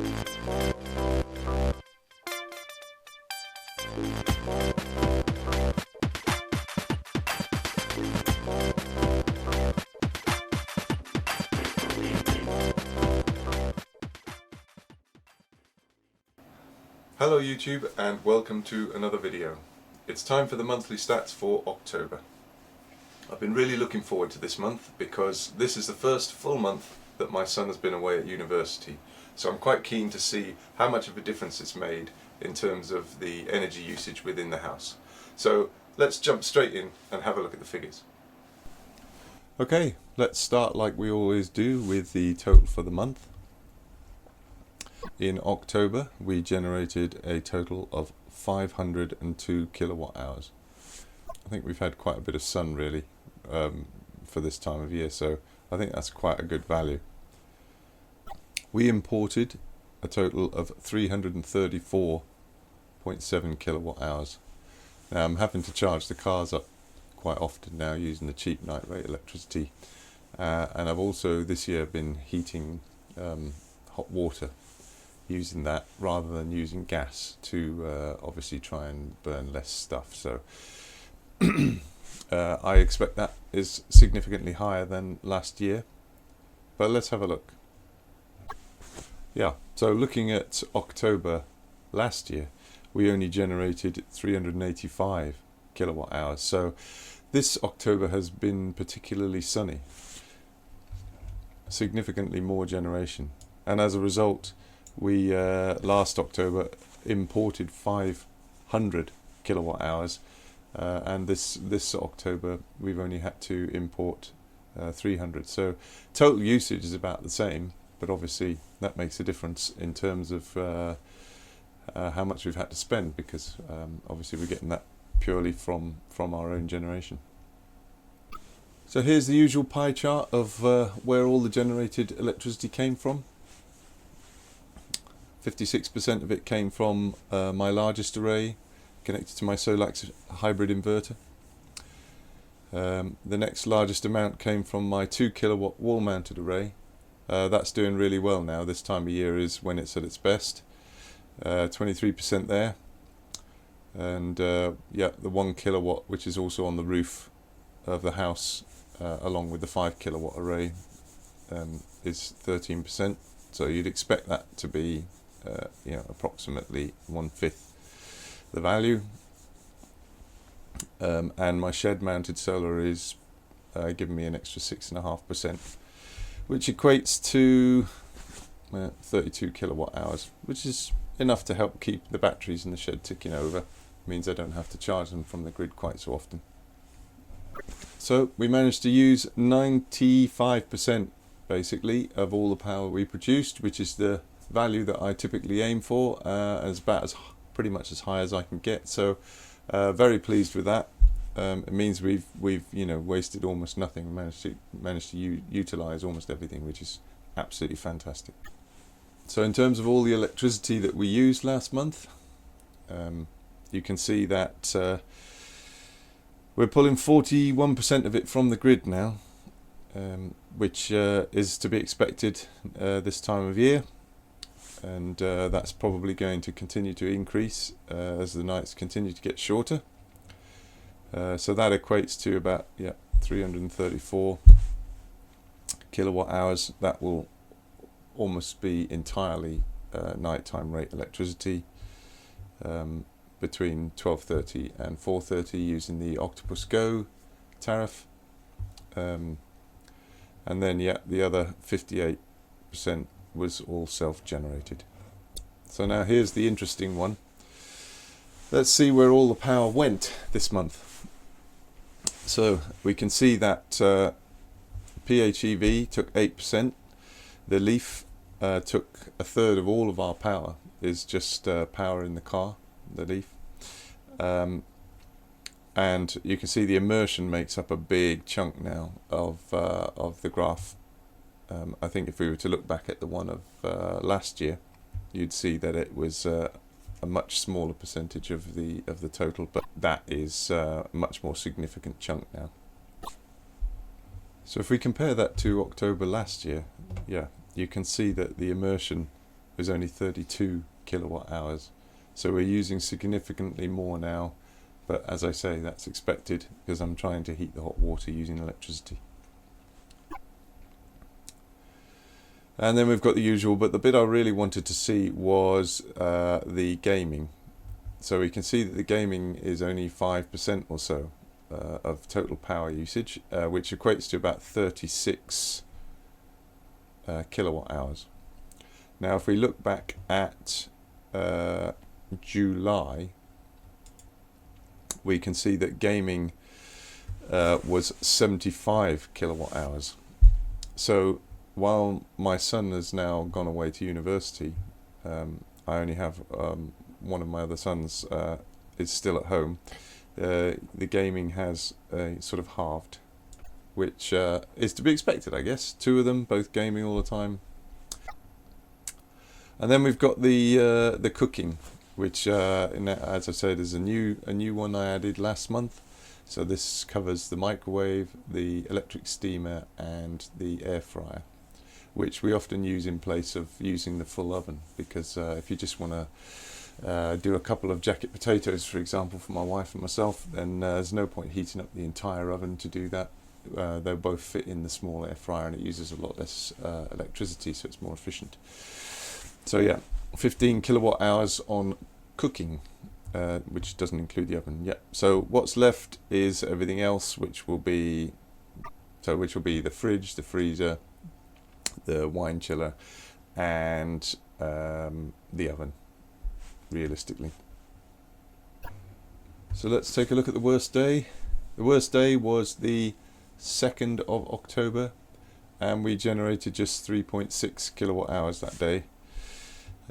Hello YouTube and welcome to another video. It's time for the monthly stats for October. I've been really looking forward to this month because this is the first full month that my son has been away at university. So I'm quite keen to see how much of a difference it's made in terms of the energy usage within the house. So let's jump straight in and have a look at the figures. Okay, let's start like we always do with the total for the month. In October we generated a total of 502 kilowatt hours. I think we've had quite a bit of sun really for this time of year, so I think that's quite a good value. We imported a total of 334.7 kilowatt hours. Now I'm having to charge the cars up quite often now using the cheap night rate electricity, and I've also this year been heating hot water using that rather than using gas to obviously try and burn less stuff. So I expect that is significantly higher than last year, but let's have a look. Yeah, so looking at October last year we only generated 385 kilowatt hours, so this October has been particularly sunny, significantly more generation, and as a result we last October imported 500 kilowatt hours, and this October we've only had to import 300. So total usage is about the same, but obviously that makes a difference in terms of how much we've had to spend, because obviously we're getting that purely from our own generation. So here's the usual pie chart of where all the generated electricity came from. 56% of it came from my largest array connected to my Solax hybrid inverter. The next largest amount came from my 2 kilowatt wall mounted array. That's doing really well now. This time of year is when it's at its best. 23% there, and yeah, the 1 kilowatt which is also on the roof of the house along with the 5 kilowatt array is 13%. So you'd expect that to be approximately 1/5 the value, and my shed mounted solar is giving me an extra 6.5%, which equates to 32 kilowatt hours, which is enough to help keep the batteries in the shed ticking over. It means I don't have to charge them from the grid quite so often. So we managed to use 95% basically of all the power we produced, which is the value that I typically aim for, as about pretty much as high as I can get. So very pleased with that. It means we've wasted almost nothing. We managed to utilize almost everything, which is absolutely fantastic. So in terms of all the electricity that we used last month, you can see that we're pulling 41% of it from the grid now, which is to be expected this time of year, and that's probably going to continue to increase as the nights continue to get shorter. So that equates to about 334 kilowatt hours. That will almost be entirely nighttime rate electricity, between 12:30 and 4:30 using the Octopus Go tariff, and then the other 58% was all self-generated. So now here's the interesting one. Let's see where all the power went this month. So we can see that PHEV took 8%. The Leaf took 1/3 of all of our power, is just power in the car, the Leaf. And you can see the immersion makes up a big chunk now of the graph. I think if we were to look back at the one of last year, you'd see that it was a much smaller percentage of the total, but that is a much more significant chunk now. So if we compare that to October last year, you can see that the immersion was only 32 kilowatt hours. So we're using significantly more now, but as I say, that's expected because I'm trying to heat the hot water using electricity. And then we've got the usual, but the bit I really wanted to see was the gaming. So we can see that the gaming is only 5% or so of total power usage, which equates to about 36 kilowatt hours. Now if we look back at July, we can see that gaming was 75 kilowatt hours. So while my son has now gone away to university, I only have one of my other sons is still at home. The gaming has sort of halved, which is to be expected, I guess. Two of them, both gaming all the time. And then we've got the cooking, which, as I said, is a new one I added last month. So this covers the microwave, the electric steamer, and the air fryer, which we often use in place of using the full oven, because if you just want to do a couple of jacket potatoes, for example, for my wife and myself, then there's no point heating up the entire oven to do that. They'll both fit in the small air fryer, and it uses a lot less electricity, so it's more efficient. So yeah, 15 kilowatt hours on cooking, which doesn't include the oven. Yeah. So what's left is everything else, which will be the fridge, the freezer, the wine chiller, and the oven, realistically. So let's take a look at the worst day. The worst day was the 2nd of October, and we generated just 3.6 kilowatt hours that day.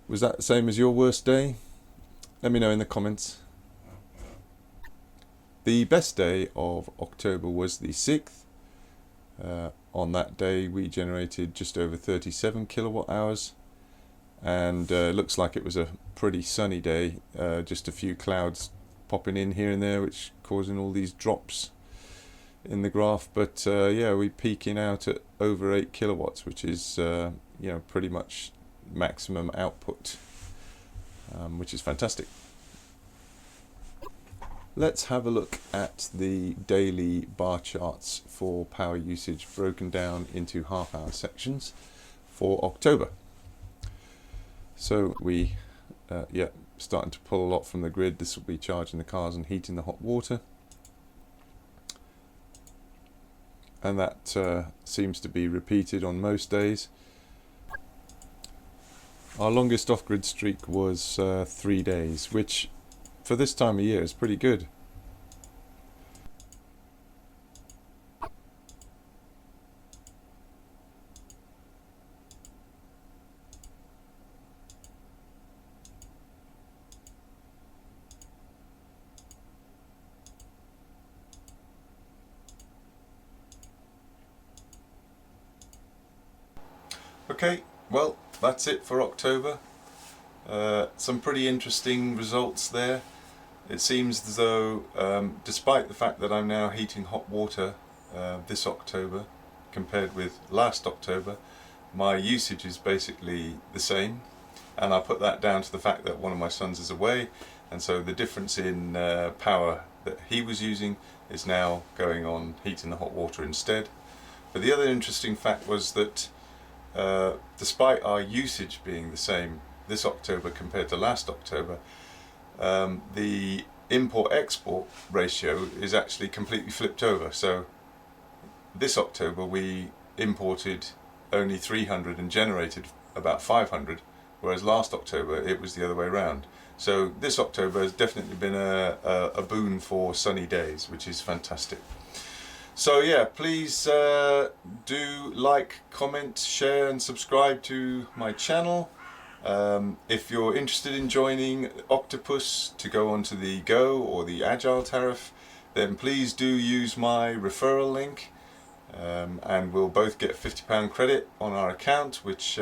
Was that the same as your worst day? Let me know in the comments. The best day of October was the 6th. On that day we generated just over 37 kilowatt hours, and looks like it was a pretty sunny day, just a few clouds popping in here and there, which causing all these drops in the graph. But yeah, we're peaking out at over 8 kilowatts, which is pretty much maximum output, which is fantastic. Let's have a look at the daily bar charts for power usage broken down into half-hour sections for October. So we starting to pull a lot from the grid. This will be charging the cars and heating the hot water, and that seems to be repeated on most days. Our longest off-grid streak was 3 days, which for this time of year is pretty good. Okay, well, that's it for October. Some pretty interesting results there. It seems as though, despite the fact that I'm now heating hot water this October compared with last October, my usage is basically the same, and I put that down to the fact that one of my sons is away, and so the difference in power that he was using is now going on heating the hot water instead. But the other interesting fact was that despite our usage being the same this October compared to last October, the import-export ratio is actually completely flipped over. So this October we imported only 300 and generated about 500, whereas last October it was the other way around. So this October has definitely been a boon for sunny days, which is fantastic. So yeah, please do like, comment, share and subscribe to my channel. If you're interested in joining Octopus to go onto the Go or the Agile tariff, then please do use my referral link, and we'll both get £50 credit on our account, which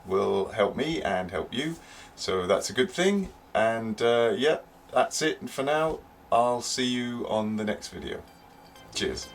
will help me and help you. So that's a good thing. And yeah, that's it for now. I'll see you on the next video. Cheers.